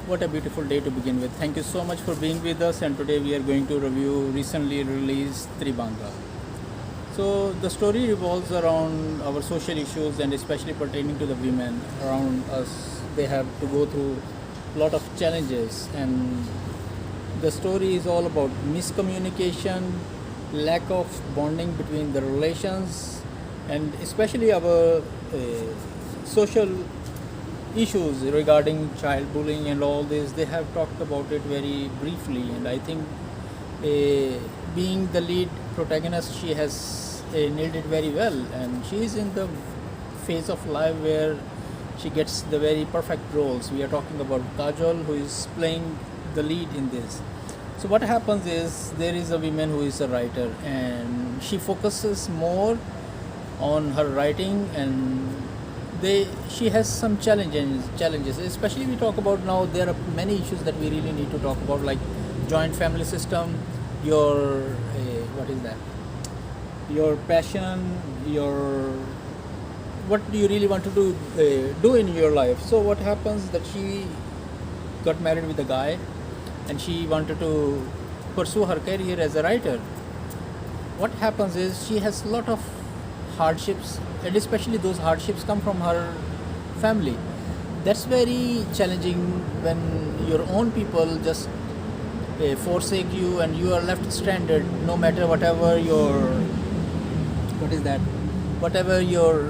What a beautiful day to begin with. Thank you so much for being with us, and today we are going to review recently released Tribhanga. So the story revolves around our social issues and especially pertaining to the women around us. They have to go through a lot of challenges, and the story is all about miscommunication, lack of bonding between the relations, and especially our social issues regarding child bullying and all this. They have talked about it very briefly, and I think being the lead protagonist, she has nailed it very well, and she is in the phase of life where she gets the very perfect roles. We are talking about Kajol, who is playing the lead in this. So what happens is there is a woman who is a writer, and she focuses more on her writing, and she has some challenges, especially we talk about now. There are many issues that we really need to talk about, like joint family system, your what is that, your passion, your what do you really want to do in your life. So what happens that she got married with a guy, and she wanted to pursue her career as a writer. What happens is she has a lot of hardships, and especially those hardships come from her family. That's very challenging when your own people just forsake you and you are left stranded, no matter whatever your whatever your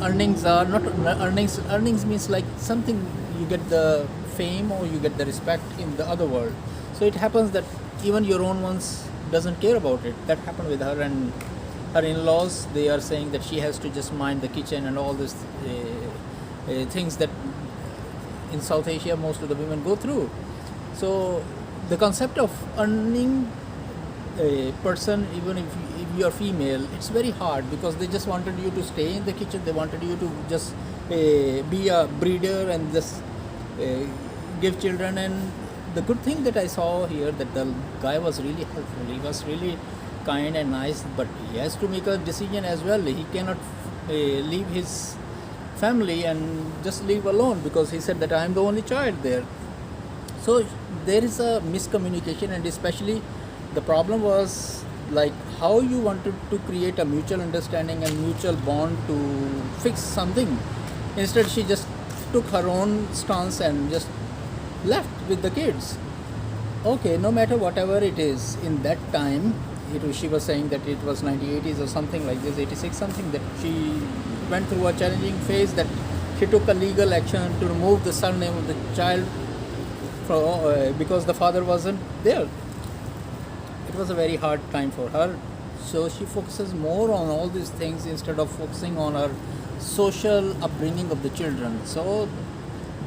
earnings are. Not earnings means like something, you get the fame or you get the respect in the other world. So it happens that even your own ones doesn't care about it. That happened with her, and her in-laws, they are saying that she has to just mind the kitchen and all these things that in South Asia most of the women go through. So the concept of earning a person, even if you are female, it's very hard, because they just wanted you to stay in the kitchen. They wanted you to just be a breeder and just give children. And the good thing that I saw here, that the guy was really helpful. He was really kind and nice, but he has to make a decision as well. He cannot leave his family and just leave alone, because he said that I am the only child there. So there is a miscommunication, and especially the problem was like how you wanted to create a mutual understanding and mutual bond to fix something. Instead, she just took her own stance and just left with the kids. Okay, no matter whatever it is, in that time, she was saying that it was 1980s or something like this, 86 something, that she went through a challenging phase, that she took a legal action to remove the surname of the child because the father wasn't there. It was a very hard time for her. So she focuses more on all these things instead of focusing on her social upbringing of the children. So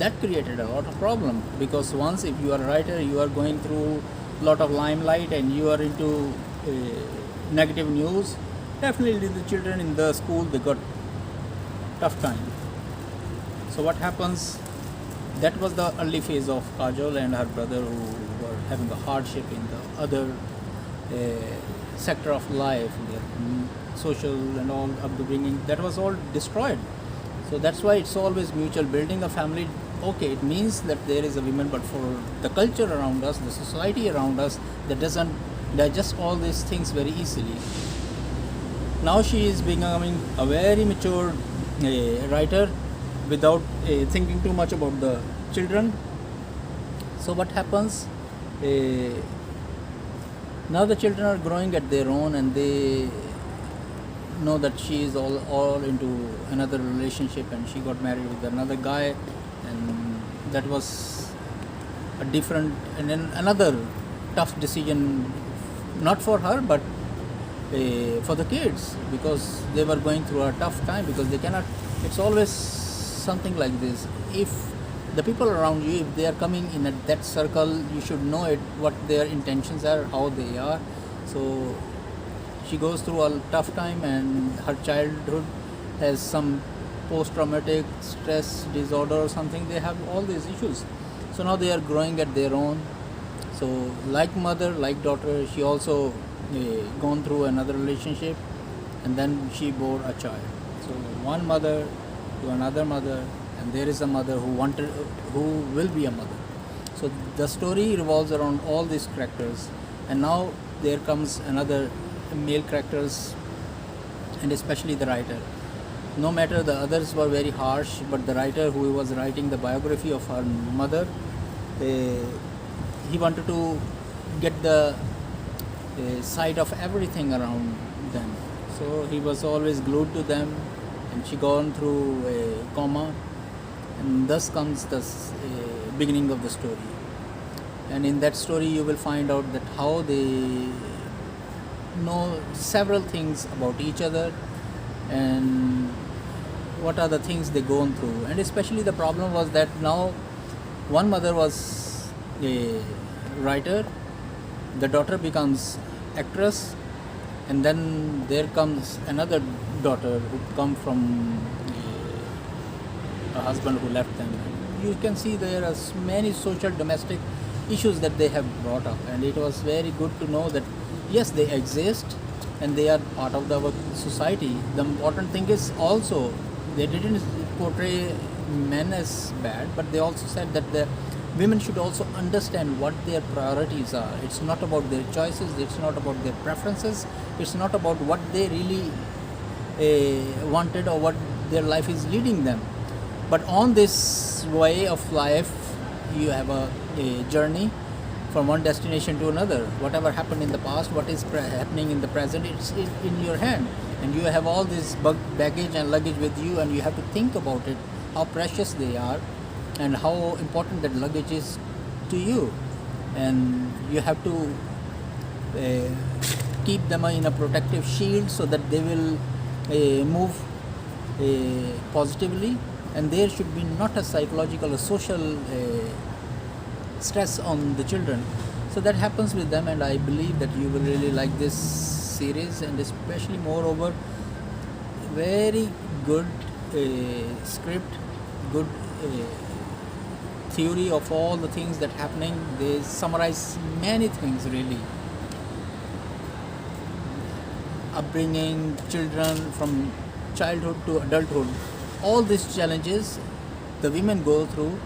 that created a lot of problem, because once, if you are a writer, you are going through a lot of limelight and you are into negative news, definitely the children in the school, they got tough time. So what happens, that was the early phase of Kajol and her brother, who were having a hardship in the other sector of life, their social and all upbringing, that was all destroyed. So that's why it's always mutual. Building a family, okay, it means that there is a woman, but for the culture around us, the society around us, that doesn't digest all these things very easily. Now she is becoming a very mature writer without thinking too much about the children. So what happens, now the children are growing at their own, and they know that she is all into another relationship, and she got married with another guy, and that was a different, and then another tough decision, not for her but for the kids, because they were going through a tough time, because they cannot, it's always something like this. If the people around you, if they are coming in that circle, you should know it, what their intentions are, how they are. So she goes through a tough time, and her childhood has some post-traumatic stress disorder or something. They have all these issues. So now they are growing at their own. So like mother, like daughter, she also gone through another relationship, and then she bore a child. So one mother to another mother, and there is a mother who will be a mother. So the story revolves around all these characters, and now there comes another male characters, and especially the writer. No matter the others were very harsh, but the writer who was writing the biography of her mother, he wanted to get the side of everything around them. So he was always glued to them, and she gone through a coma, and thus comes the beginning of the story. And in that story, you will find out that how they know several things about each other, and what are the things they gone through. And especially the problem was that now one mother was a writer, the daughter becomes actress, and then there comes another daughter who come from a husband who left them. You can see there are many social domestic issues that they have brought up, and it was very good to know that yes, they exist and they are part of our society. The important thing is also they didn't portray men as bad, but they also said that the women should also understand what their priorities are. It's not about their choices, it's not about their preferences, it's not about what they really wanted or what their life is leading them. But on this way of life, you have a journey from one destination to another. Whatever happened in the past, what is happening in the present, it's in your hand. And you have all this baggage and luggage with you, and you have to think about it, how precious they are, and how important that luggage is to you. And you have to keep them in a protective shield so that they will move positively, and there should be not a psychological or social stress on the children. So that happens with them, and I believe that you will really like this series, and especially moreover very good script, good theory of all the things that happening. They summarize many things really. Upbringing children from childhood to adulthood, all these challenges the women go through,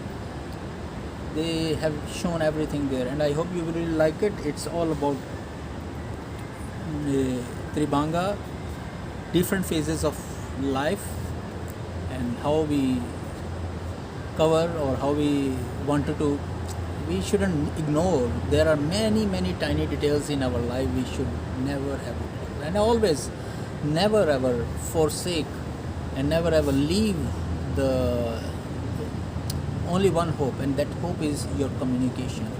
they have shown everything there, and I hope you will really like it. It's all about Tribhanga, different phases of life, and how we cover or how we wanted to. We shouldn't ignore. There are many tiny details in our life we should never have ignored. And always, never ever forsake and never ever leave the only one hope, and that hope is your communication.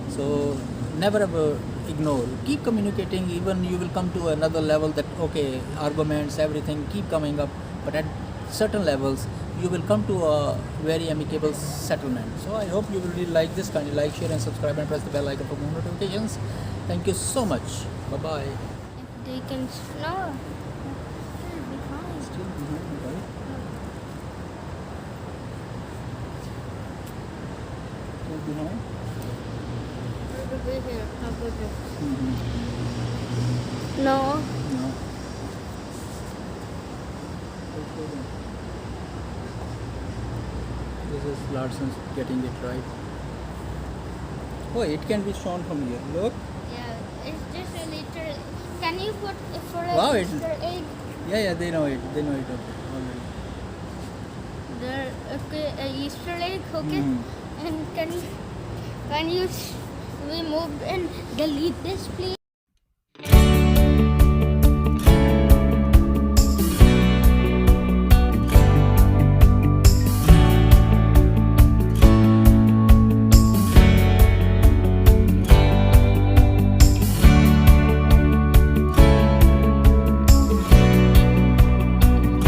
So never ever ignore, keep communicating. Even you will come to another level that okay, arguments, everything keep coming up, but at certain levels you will come to a very amicable settlement. So I hope you will really like this. Kindly like, share and subscribe, and press the bell icon for more notifications. Thank you so much. Bye bye. If they can no, it'll be fine. Still behind me, right? Still behind? It'll be here. How about it? Mm-hmm. No. No. This is Larson's getting it right. Oh, it can be shown from here. Look. Yeah, it's just a little. Can you put it for a Wow, Easter egg? Yeah, they know it. They know it already. There, okay, a Easter egg. Okay, Mhm. and can you remove and delete this, please?